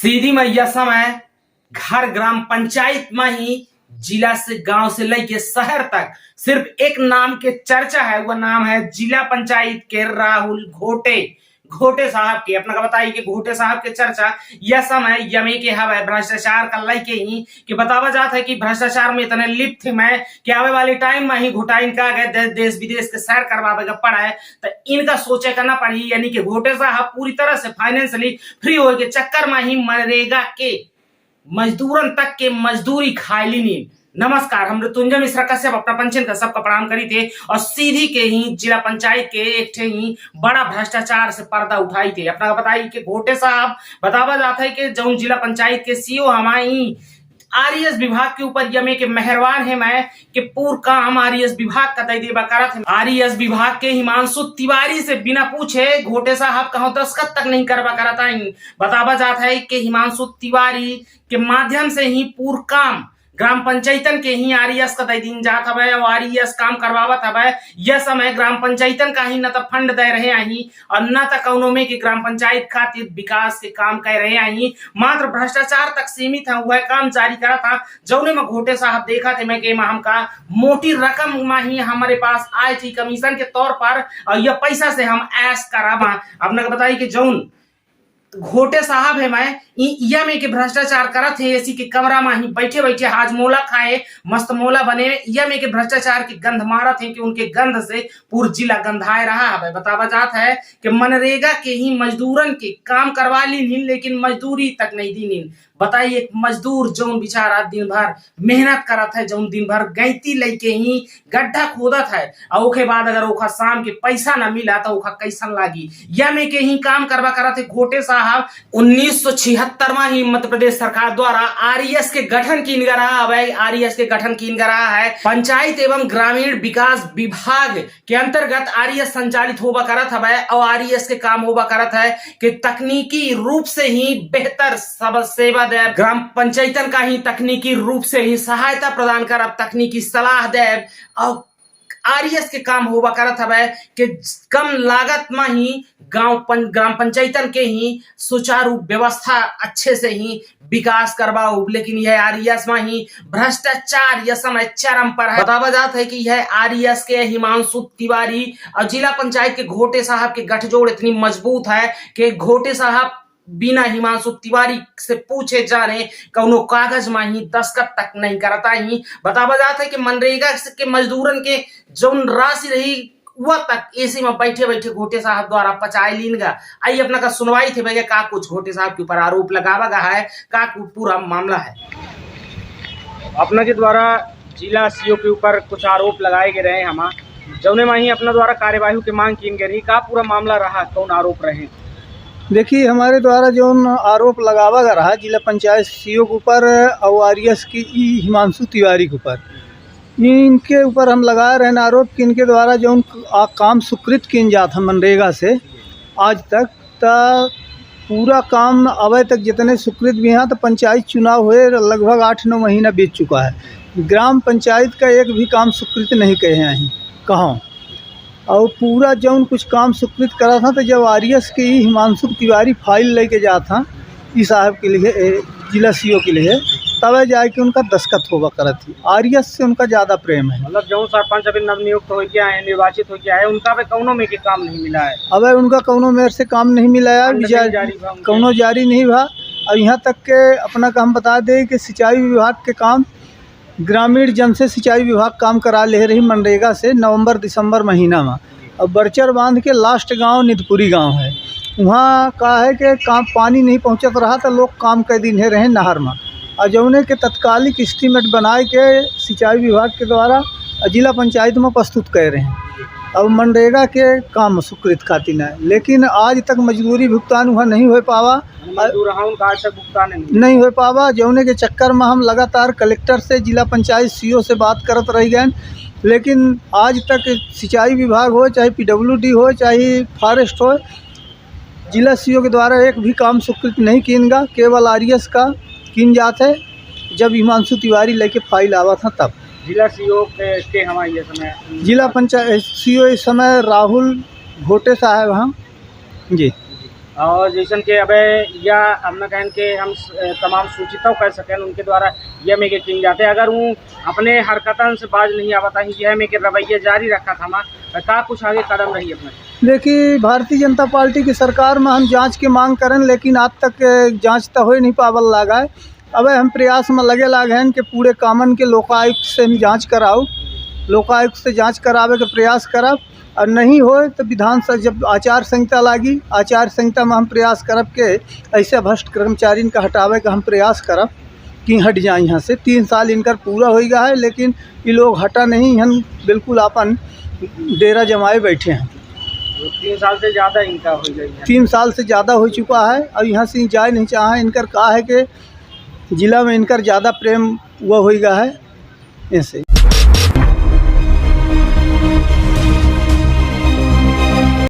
सीधी मैया समय घर ग्राम पंचायत में ही जिला से गांव से लेके शहर तक सिर्फ एक नाम के चर्चा है। वह नाम है जिला पंचायत के राहुल घोटे घोटे साहब के। अपना का बताइए कि घोटे साहब के चर्चा यह समय यमी के हवा भ्रष्टाचार का लेके ही कि बतावा जाता है कि भ्रष्टाचार में इतने लिप्त थे मैं कि आवे वाले टाइम में ही घोटाइन का गए देश विदेश के सैर करवावे का पड़ा है। तो इनका सोचे करना पड़ी, यानी कि घोटे साहब पूरी तरह से फाइनेंशियली फ्री हो के चक्कर में ही मनरेगा के मजदूरन तक के मजदूरी खायली नी। नमस्कार, हम मृत्युंजय मिश्रा कश्यप अपना पंचन का सबका प्रणाम करी थे और सीधी के ही जिला पंचायत के एक ठे ही बड़ा भ्रष्टाचार से पर्दा उठाई थे। अपना बताई कि घोटे साहब बतावा जाता है कि जो जिला पंचायत के सीओ हमारी आरईएस विभाग के ऊपर यमे के मेहरबान है मैं कि पूर्ण काम आरईएस विभाग का दे देवा करत है। आरईएस विभाग के हिमांशु तिवारी से बिना पूछे घोटे साहब कहो दस्खत तक नहीं करवा करता है। बतावा जाता है कि हिमांशु तिवारी के माध्यम से ही पूर्ण काम ग्राम पंचायतन के ही आरईएस का दिन जात हवे और आरईएस काम करवावत हवे। यह समय ग्राम पंचायतन का ही न तो फंड दे रहे आई और न तो कौनो में कि ग्राम पंचायत खातिर विकास के काम कर रहे आई, मात्र भ्रष्टाचार तक सीमित है। वह काम जारी करा था जौने में घोटे साहब देखा थे मैं कि हमका मोटी रकम में ही हमारे पास आई थी कमीशन के तौर पर और यह पैसा से हम ऐश करावा। अपने को बताइए कि जौन घोटे साहब है मैं यह में के भ्रष्टाचार करा थे ऐसी के कमरा में ही बैठे बैठे हाजमोला खाए मस्त मोला बने। यह में के भ्रष्टाचार की गंध मारा थे कि उनके गंध से पूरा जिला गंधाए रहा है। बतावा जाता है कि मनरेगा के ही मजदूरन के काम करवा ली नीन लेकिन मजदूरी तक नहीं दी नीन। बताइए एक मजदूर जौन बेचारा दिन भर मेहनत करत है, जौन दिन भर गैती लेके ही गड्ढा खोदत है और ओके बाद अगर ओखा शाम के पैसा ना मिला तो ओखा कैसन लागी। यह में के ही काम करवा करत है घोटे साहब। 1976 में ही मध्य प्रदेश सरकार द्वारा आरईएस के गठन की रहा है। आरईएस के गठन की रहा है पंचायत एवं ग्रामीण विकास विभाग के अंतर्गत आरईएस संचालित होगा करत है और आरईएस के काम होगा करत है कि तकनीकी रूप से ही बेहतर सब सेवा दे, ग्राम पंचायतन का ही तकनीकी रूप से ही सहायता प्रदान कर तकनीकी सलाह दे और आरईएस के काम होगा करत हवे कि कम लागत में ही ग्राम पंचायतन के ही सुचारू व्यवस्था अच्छे से ही विकास करवाओ। लेकिन यह आरईएस में ही भ्रष्टाचार यह समय चरम पर है। बतावा जाता है कि यह आरईएस के हिमांशु तिवारी और जिला पंचायत के घोटे साहब के गठजोड़ इतनी मजबूत है कि घोटे साहब बिना हिमांशु तिवारी से पूछे जाने कौनो कागज में ही दस्खत तक नहीं करता ही। बतावा जाता है कि मनरेगा के मजदूरन के जौन राशि रही वह तक एसी में बैठे बैठे घोटे साहब द्वारा पचाए लीनगा। आइए अपना का सुनवाई थे भैया का कुछ घोटे साहब के ऊपर आरोप लगावा गया है, का पूरा मामला है। अपना के द्वारा जिला सीओ के ऊपर कुछ आरोप लगाए गए रहे हम जौने में ही अपना द्वारा कार्यवाही की मांग की गई। का पूरा मामला रहा, कौन आरोप रहे? देखिए, हमारे द्वारा जो आरोप लगावा गया रहा जिला पंचायत सीओ के ऊपर और आरईएस की हिमांशु तिवारी के ऊपर, इनके ऊपर हम लगा रहे हैं आरोप कि इनके द्वारा जो काम स्वीकृत किन जाता है मनरेगा से आज तक पूरा काम अभी तक जितने स्वीकृत भी हैं तो पंचायत चुनाव हुए लगभग 8-9 महीना बीत चुका है। ग्राम पंचायत का एक भी काम स्वीकृत नहीं कहे हैं कहाँ और पूरा जौन कुछ काम स्वीकृत करा था तो जब आरईएस के हिमांशु तिवारी फाइल लेके जाता इस साहब के लिए जिला सीओ के लिए तब जाके उनका दस्खत होगा करा थी। आरईएस से उनका ज़्यादा प्रेम है। मतलब जो सरपंच अभी नवनियुक्त हो गया है, निर्वाचित हो गया है, उनका भी कौनों में के काम नहीं मिला है। अब उनका कौनों में से काम नहीं मिला है, कौनों जारी नहीं हुआ। और यहाँ तक के अपना का हम बता दें कि सिंचाई विभाग के काम ग्रामीण जन से सिंचाई विभाग काम करा ले रही मनरेगा से नवंबर-दिसंबर महीना में। अब बरचर बांध के लास्ट गांव निधपुरी गांव है, वहाँ का है कि काम पानी नहीं पहुँचत रहा तो लोग काम कर दिन रहे नहर में और जौने के तत्कालिक एस्टीमेट बनाए के सिंचाई विभाग के द्वारा जिला पंचायत में प्रस्तुत कर रहे हैं। अब मनरेगा के काम स्वीकृत खातिर न, लेकिन आज तक मजदूरी भुगतान वहाँ नहीं हो पावा, नहीं हो पावा। जौने के चक्कर में हम लगातार कलेक्टर से जिला पंचायत सीओ से बात करत रह गए, लेकिन आज तक सिंचाई विभाग हो चाहे पीडब्ल्यूडी हो चाहे फॉरेस्ट हो, जिला सीओ के द्वारा एक भी काम स्वीकृत नहीं किनगा। केवल आरईएस का किन जात है जब हिमांशु तिवारी लेके फाइल आवा था तब। जिला सीओ के हमारे ये समय जिला पंचायत सीओ इस समय राहुल घोटे साहब हम जी। और जैसन के अबे या अपना कहन के हम तमाम सूचितों कर सकें उनके द्वारा यह में के किन जाते अगर वो अपने हरकतन से बाज नहीं आवता ही यह में के रवैया जारी रखा था हमारा का कुछ आगे कदम रही अपना। देखिए भारतीय जनता पार्टी की सरकार में हम जांच की मांग करें, लेकिन आज तक जांच तो हो नहीं पावल लागा है। अब हम प्रयास में लगे लागे हैं कि पूरे कामन के लोकायुक्त से हम जांच कराओ, लोकायुक्त से जांच करावे के प्रयास करब, और नहीं हो तो विधानसभा जब आचार संहिता लागी, आचार संहिता में हम प्रयास करब के ऐसे भ्रष्ट कर्मचारी का हटावे का हम प्रयास करब कि हट जाए यहाँ से। 3 साल इनकर पूरा हो गया है, लेकिन ये लोग हटा नहीं, हम बिल्कुल अपन डेरा जमाए बैठे हैं। 3 साल से ज़्यादा इनका हो गई है, 3 साल से ज़्यादा हो चुका है और यहाँ से जाए नहीं चाहा। इनकर कहा है कि जिला में इनकर ज़्यादा प्रेम हुआ हो गया है ऐसे।